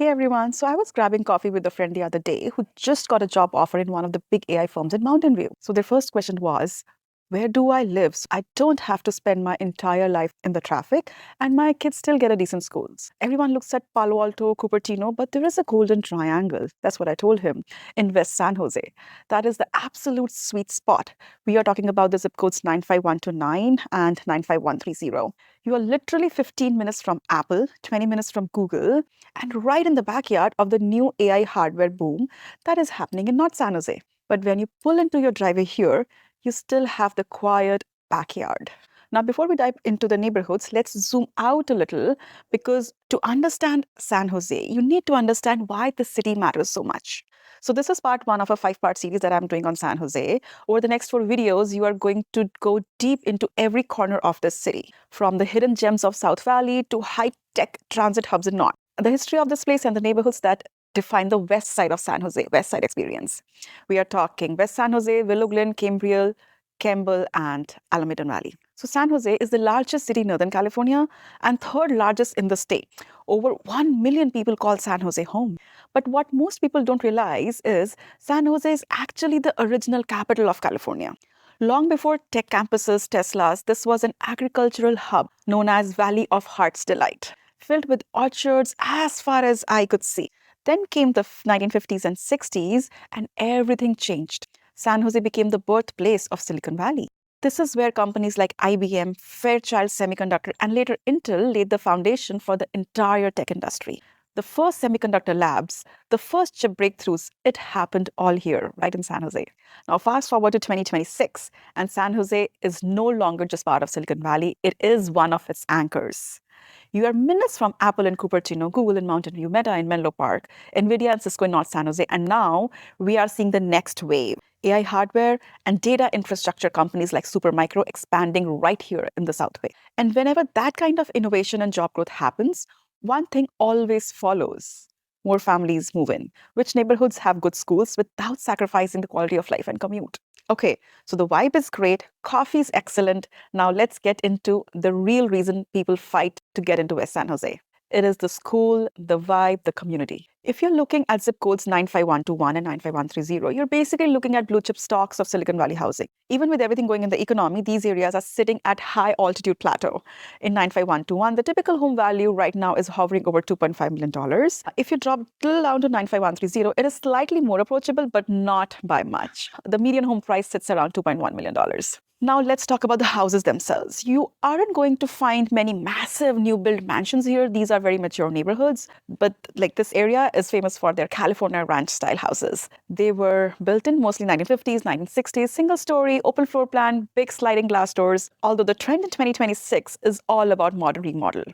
Hey everyone, so I was grabbing coffee with a friend the other day who just got a job offer in one of the big AI firms in Mountain View. So their first question was, where do I live so I don't have to spend my entire life in the traffic and my kids still get a decent schools? Everyone looks at Palo Alto, Cupertino, but there is a golden triangle. That's what I told him in West San Jose. That is the absolute sweet spot. We are talking about the zip codes 95129 and 95130. You are literally 15 minutes from Apple, 20 minutes from Google, and right in the backyard of the new AI hardware boom that is happening in North San Jose. But when you pull into your driveway here, you still have the quiet backyard. Now, before we dive into the neighborhoods, let's zoom out a little because to understand San Jose, you need to understand why the city matters so much. So, this is part one of a five-part series that I'm doing on San Jose. Over the next four videos, you are going to go deep into every corner of the city, from the hidden gems of South Valley to high-tech transit hubs in North. The history of this place and the neighborhoods that define the west side of San Jose, west side experience. We are talking West San Jose, Willow Glen, Cambrian, Campbell, and Almaden Valley. So San Jose is the largest city in Northern California and third largest in the state. Over 1 million people call San Jose home. But what most people don't realize is San Jose is actually the original capital of California. Long before tech campuses, Teslas, this was an agricultural hub known as Valley of Heart's Delight, filled with orchards as far as I could see. Then came the 1950s and 60s, and everything changed. San Jose became the birthplace of Silicon Valley. This is where companies like IBM, Fairchild Semiconductor, and later Intel laid the foundation for the entire tech industry. The first semiconductor labs, the first chip breakthroughs, it happened all here, right in San Jose. Now, fast forward to 2026, and San Jose is no longer just part of Silicon Valley, it is one of its anchors. You are minutes from Apple in Cupertino, Google in Mountain View, Meta in Menlo Park, Nvidia and Cisco in North San Jose, and now we are seeing the next wave. AI hardware and data infrastructure companies like Supermicro expanding right here in the South Bay. And whenever that kind of innovation and job growth happens, one thing always follows. More families move in. Which neighborhoods have good schools without sacrificing the quality of life and commute? Okay, so the vibe is great, coffee is excellent. Now let's get into the real reason people fight to get into West San Jose. It is the school, the vibe, the community. If you're looking at zip codes 95121 and 95130, you're basically looking at blue chip stocks of Silicon Valley housing. Even with everything going in the economy, these areas are sitting at high altitude plateau. In 95121, the typical home value right now is hovering over $2.5 million. If you drop down to 95130, it is slightly more approachable, but not by much. The median home price sits around $2.1 million. Now let's talk about the houses themselves. You aren't going to find many massive new build mansions here. These are very mature neighborhoods, but like this area is famous for their California ranch style houses. They were built in mostly 1950s, 1960s, single story, open floor plan, big sliding glass doors, although the trend in 2026 is all about modern remodel.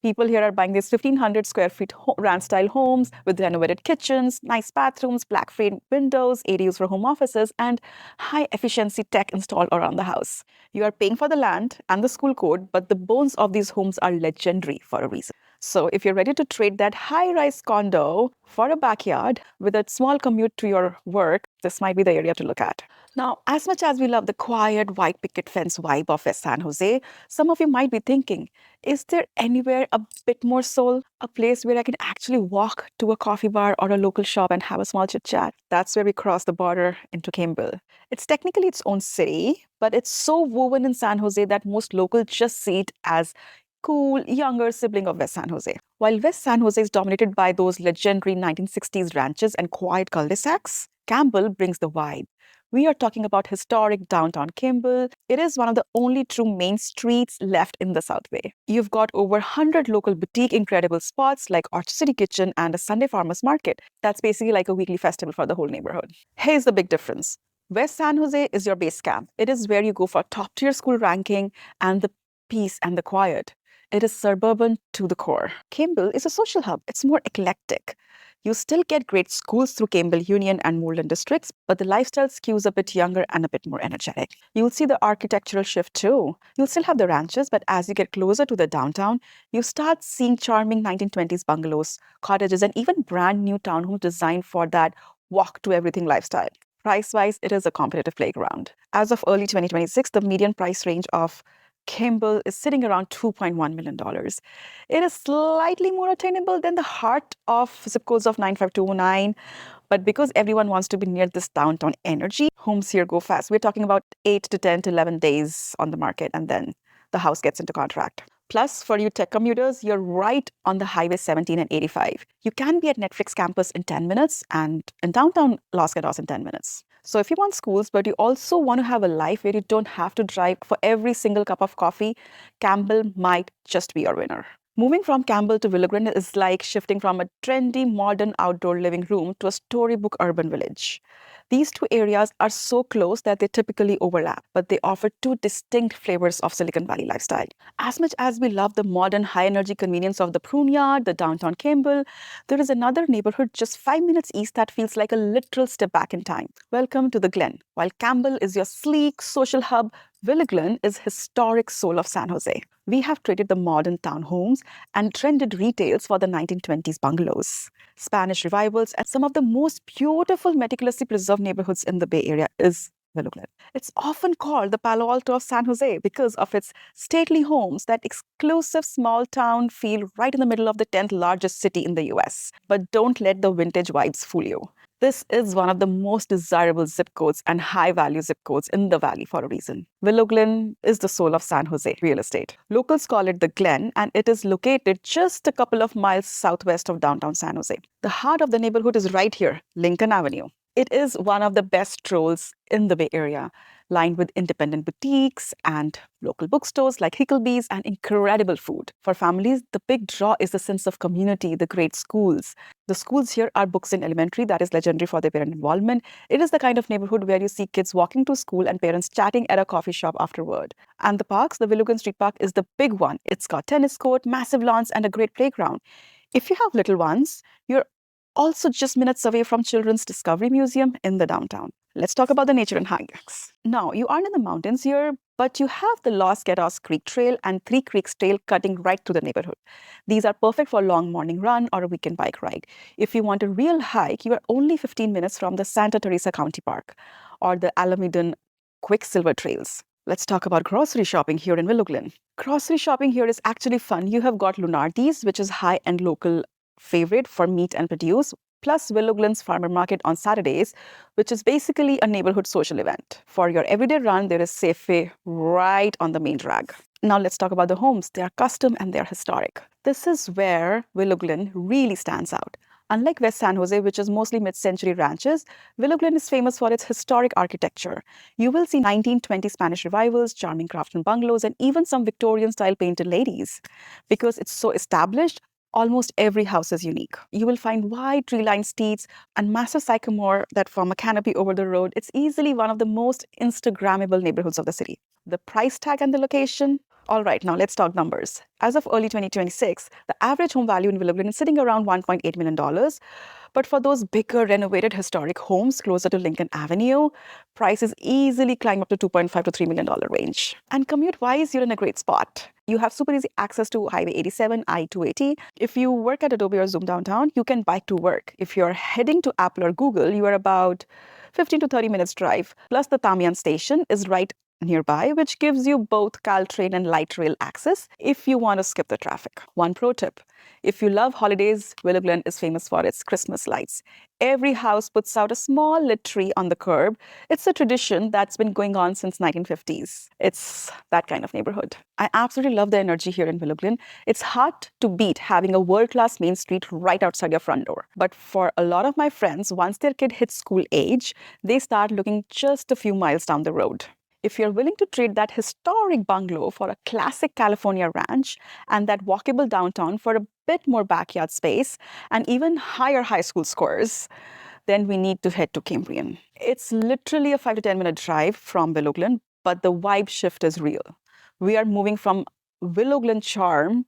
People here are buying these 1,500 square feet ranch-style homes with renovated kitchens, nice bathrooms, black frame windows, ADUs for home offices, and high-efficiency tech installed around the house. You are paying for the land and the school code, but the bones of these homes are legendary for a reason. So if you're ready to trade that high-rise condo for a backyard with a small commute to your work, this might be the area to look at. Now, as much as we love the quiet white picket fence vibe of West San Jose, some of you might be thinking, is there anywhere a bit more soul? A place where I can actually walk to a coffee bar or a local shop and have a small chit chat? That's where we cross the border into Campbell. It's technically its own city, but it's so woven in San Jose that most locals just see it as cool, younger sibling of West San Jose. While West San Jose is dominated by those legendary 1960s ranches and quiet cul-de-sacs, Campbell brings the vibe. We are talking about historic downtown Campbell. It is one of the only true main streets left in the South Bay. You've got over 100 local boutique incredible spots like Orchard City Kitchen and a Sunday Farmers Market. That's basically like a weekly festival for the whole neighborhood. Here's the big difference. West San Jose is your base camp. It is where you go for top-tier school ranking and the peace and the quiet. It is suburban to the core. Campbell is a social hub. It's more eclectic. You still get great schools through Campbell Union and Moreland districts, but the lifestyle skews a bit younger and a bit more energetic. You'll see the architectural shift too. You'll still have the ranches, but as you get closer to the downtown, you start seeing charming 1920s bungalows, cottages, and even brand new townhomes designed for that walk to everything lifestyle. Price-wise, it is a competitive playground. As of early 2026, the median price range of Campbell is sitting around $2.1 million. It is slightly more attainable than the heart of zip codes of 95209, but because everyone wants to be near this downtown energy, homes here go fast. We're talking about 8 to 10 to 11 days on the market, and then the house gets into contract. Plus, for you tech commuters, you're right on the Highway 17 and 85. You can be at Netflix campus in 10 minutes and in downtown Los Gatos in 10 minutes. So if you want schools, but you also want to have a life where you don't have to drive for every single cup of coffee, Campbell might just be your winner. Moving from Campbell to Willow Glen is like shifting from a trendy modern outdoor living room to a storybook urban village. These two areas are so close that they typically overlap, but they offer two distinct flavors of Silicon Valley lifestyle. As much as we love the modern high-energy convenience of the Prune Yard, the downtown Campbell, there is another neighborhood just 5 minutes east that feels like a literal step back in time. Welcome to the Glen. While Campbell is your sleek social hub, Willow Glen is historic soul of San Jose. We have traded the modern townhomes and trended retails for the 1920s bungalows. Spanish revivals and some of the most beautiful, meticulously preserved neighborhoods in the Bay Area is Willow Glen. It's often called the Palo Alto of San Jose because of its stately homes, that exclusive small town feel right in the middle of the 10th largest city in the US. But don't let the vintage vibes fool you. This is one of the most desirable zip codes and high-value zip codes in the valley for a reason. Willow Glen is the soul of San Jose real estate. Locals call it the Glen, and it is located just a couple of miles southwest of downtown San Jose. The heart of the neighborhood is right here, Lincoln Avenue. It is one of the best strolls in the Bay Area, lined with independent boutiques and local bookstores like Hickleby's and incredible food. For families, the big draw is the sense of community, the great schools. The schools here are Books in Elementary, that is legendary for their parent involvement. It is the kind of neighborhood where you see kids walking to school and parents chatting at a coffee shop afterward. And the parks, the Willow Glen Street Park is the big one. It's got tennis court, massive lawns, and a great playground. If you have little ones, you're also just minutes away from Children's Discovery Museum in the downtown. Let's talk about the nature and hikes. Now, you aren't in the mountains here, but you have the Los Gatos Creek Trail and Three Creeks Trail cutting right through the neighborhood. These are perfect for a long morning run or a weekend bike ride. If you want a real hike, you are only 15 minutes from the Santa Teresa County Park or the Almaden Quicksilver Trails. Let's talk about grocery shopping here in Willow Glen. Grocery shopping here is actually fun. You have got Lunardi's, which is high-end local favorite for meat and produce, plus Willow Glen's Farmer Market on Saturdays, which is basically a neighborhood social event. For your everyday run, there is Safeway right on the main drag. Now let's talk about the homes. They are custom and they are historic. This is where Willow Glen really stands out. Unlike West San Jose, which is mostly mid-century ranches, Willow Glen is famous for its historic architecture. You will see 1920 Spanish revivals, charming craftsman bungalows, and even some Victorian-style painted ladies. Because it's so established, almost every house is unique. You will find wide tree-lined streets and massive sycamore that form a canopy over the road. It's easily one of the most Instagrammable neighborhoods of the city. The price tag and the location? All right, now let's talk numbers. As of early 2026, the average home value in Willow Glen is sitting around $1.8 million. But for those bigger, renovated, historic homes closer to Lincoln Avenue, prices easily climb up to $2.5 to $3 million range. And commute-wise, you're in a great spot. You have super easy access to Highway 87, I-280. If you work at Adobe or Zoom downtown, you can bike to work. If you're heading to Apple or Google, you are about 15 to 30 minutes drive. Plus, the Tamian station is right nearby, which gives you both Caltrain and light rail access if you want to skip the traffic. One pro tip: if you love holidays, Willow Glen is famous for its Christmas lights. Every house puts out a small lit tree on the curb. It's a tradition that's been going on since 1950s. It's that kind of neighborhood. I absolutely love the energy here in Willow Glen. It's hard to beat having a world-class main street right outside your front door. But for a lot of my friends, once their kid hits school age, they start looking just a few miles down the road. If you're willing to trade that historic bungalow for a classic California ranch and that walkable downtown for a bit more backyard space and even higher high school scores, then we need to head to Cambrian. It's literally a 5 to 10 minute drive from Willow Glen, but the vibe shift is real. We are moving from Willow Glen charm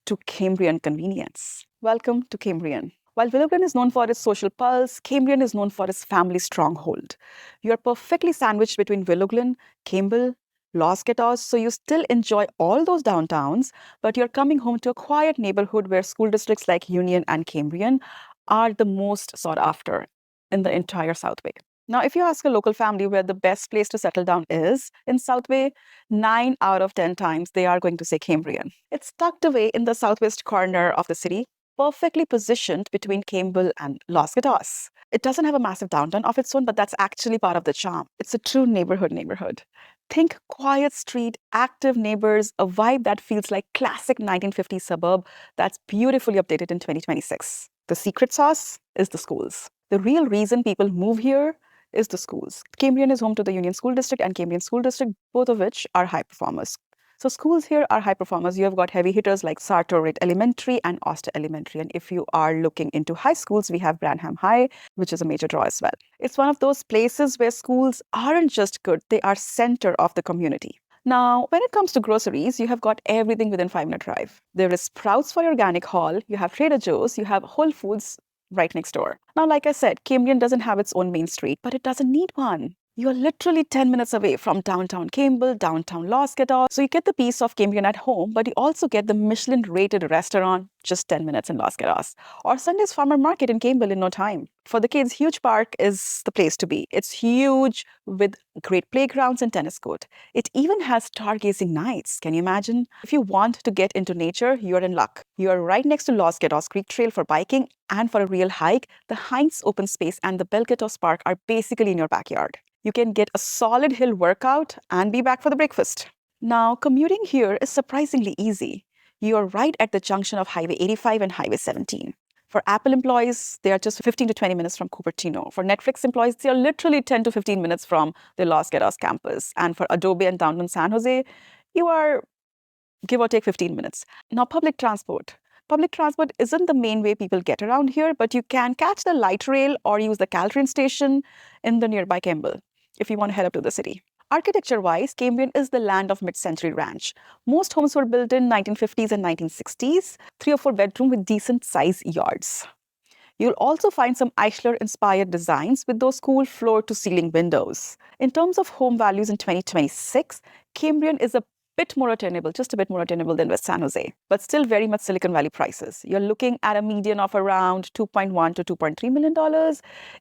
to Cambrian convenience. Welcome to Cambrian. While Willow Glen is known for its social pulse, Cambrian is known for its family stronghold. You're perfectly sandwiched between Willow Glen, Campbell, Los Gatos, so you still enjoy all those downtowns, but you're coming home to a quiet neighborhood where school districts like Union and Cambrian are the most sought after in the entire South Bay. Now, if you ask a local family where the best place to settle down is in South Bay, 9 out of 10 times they are going to say Cambrian. It's tucked away in the southwest corner of the city, perfectly positioned between Campbell and Los Gatos. It doesn't have a massive downtown of its own, but that's actually part of the charm. It's a true neighborhood. Think quiet street, active neighbors, a vibe that feels like classic 1950s suburb that's beautifully updated in 2026. The secret sauce is the schools. The real reason people move here is the schools. Cambrian is home to the Union School District and Cambrian School District, both of which are high performers. So schools here are high performers. You have got heavy hitters like Sartor Elementary and Oster Elementary. And if you are looking into high schools, we have Branham High, which is a major draw as well. It's one of those places where schools aren't just good, they are center of the community. Now, when it comes to groceries, you have got everything within 5-minute drive. There is Sprouts for your organic haul, you have Trader Joe's, you have Whole Foods right next door. Now, like I said, Cambrian doesn't have its own main street, but it doesn't need one. You're literally 10 minutes away from downtown Campbell, downtown Los Gatos. So you get the piece of Cambrian at home, but you also get the Michelin-rated restaurant just 10 minutes in Los Gatos. Or Sunday's farmer market in Campbell in no time. For the kids, Huge Park is the place to be. It's huge with great playgrounds and tennis court. It even has stargazing nights. Can you imagine? If you want to get into nature, you're in luck. You are right next to Los Gatos Creek Trail for biking, and for a real hike, the Heinz Open Space and the Bel Gatos Park are basically in your backyard. You can get a solid hill workout and be back for the breakfast. Now, commuting here is surprisingly easy. You're right at the junction of Highway 85 and Highway 17. For Apple employees, they are just 15 to 20 minutes from Cupertino. For Netflix employees, they are literally 10 to 15 minutes from the Los Gatos campus. And for Adobe and downtown San Jose, you are give or take 15 minutes. Now, public transport. Public transport isn't the main way people get around here, but you can catch the light rail or use the Caltrain station in the nearby Campbell if you want to head up to the city. Architecture-wise, Cambrian is the land of mid-century ranch. Most homes were built in 1950s and 1960s, 3 or 4 bedroom with decent-sized yards. You'll also find some Eichler-inspired designs with those cool floor-to-ceiling windows. In terms of home values in 2026, Cambrian is a bit more attainable, just a bit more attainable than West San Jose, but still very much Silicon Valley prices. You're looking at a median of around $2.1 to $2.3 million.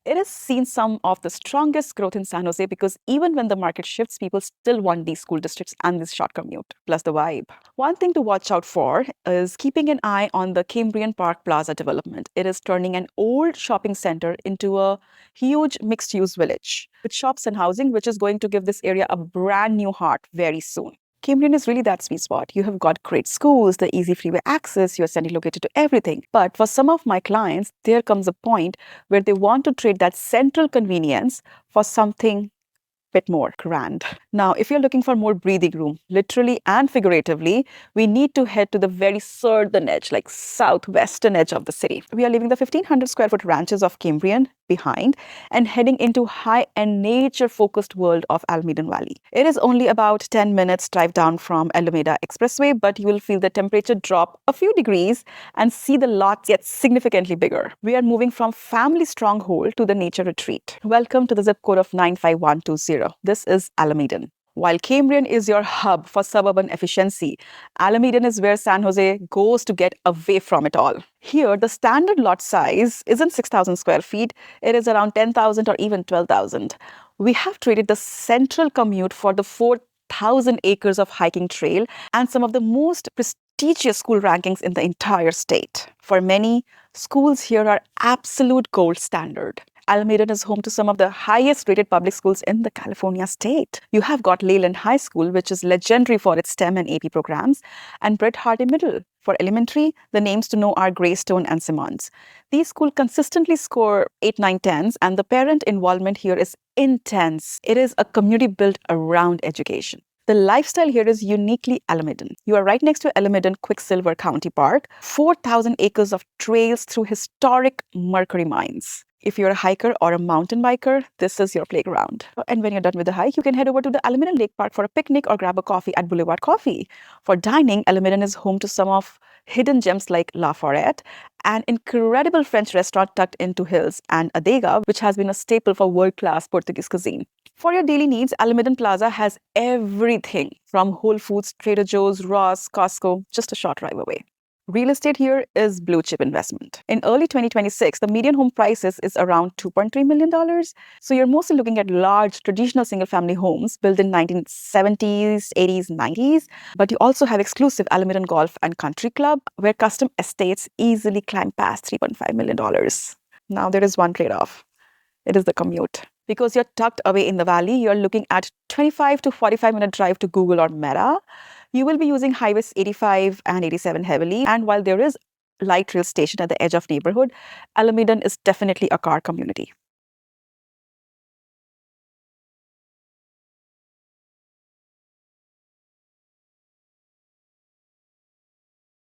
It has seen some of the strongest growth in San Jose because even when the market shifts, people still want these school districts and this short commute, plus the vibe. One thing to watch out for is keeping an eye on the Cambrian Park Plaza development. It is turning an old shopping center into a huge mixed-use village with shops and housing, which is going to give this area a brand new heart very soon. Cambrian is really that sweet spot. You have got great schools, the easy freeway access, you're centrally located to everything. But for some of my clients, there comes a point where they want to trade that central convenience for something bit more grand. Now, if you're looking for more breathing room, literally and figuratively, we need to head to the very southern edge, like southwestern edge of the city. We are leaving the 1,500 square foot ranches of Cambrian behind and heading into high-end nature-focused world of Almaden Valley. It is only about 10 minutes drive down from Alameda Expressway, but you will feel the temperature drop a few degrees and see the lots get significantly bigger. We are moving from family stronghold to the nature retreat. Welcome to the zip code of 95120. This is Almaden. While Cambrian is your hub for suburban efficiency, Almaden is where San Jose goes to get away from it all. Here, the standard lot size isn't 6,000 square feet. It is around 10,000 or even 12,000. We have traded the central commute for the 4,000 acres of hiking trail and some of the most prestigious school rankings in the entire state. For many, schools here are absolute gold standard. Almaden is home to some of the highest rated public schools in the California state. You have got Leyland High School, which is legendary for its STEM and AP programs, and Bret Hardy Middle. For elementary, the names to know are Greystone and Simmons. These schools consistently score 8, 9, 10s, and the parent involvement here is intense. It is a community built around education. The lifestyle here is uniquely Almaden. You are right next to Almaden Quicksilver County Park, 4,000 acres of trails through historic mercury mines. If you're a hiker or a mountain biker, this is your playground. And when you're done with the hike, you can head over to the Almaden Lake Park for a picnic or grab a coffee at Boulevard Coffee. For dining, Almaden is home to some of hidden gems like La Forêt, an incredible French restaurant tucked into hills, and Adega, which has been a staple for world-class Portuguese cuisine. For your daily needs, Almaden Plaza has everything from Whole Foods, Trader Joe's, Ross, Costco, just a short drive away. Real estate here is blue chip investment. In early 2026, the median home prices is around $2.3 million. So you're mostly looking at large traditional single family homes built in 1970s, 80s, 90s. But you also have exclusive Almaden Golf and Country Club where custom estates easily climb past $3.5 million. Now there is one trade-off. It is the commute. Because you're tucked away in the valley, you're looking at 25 to 45-minute drive to Google or Meta. You will be using highways 85 and 87 heavily. And while there is light rail station at the edge of neighborhood, Almaden is definitely a car community.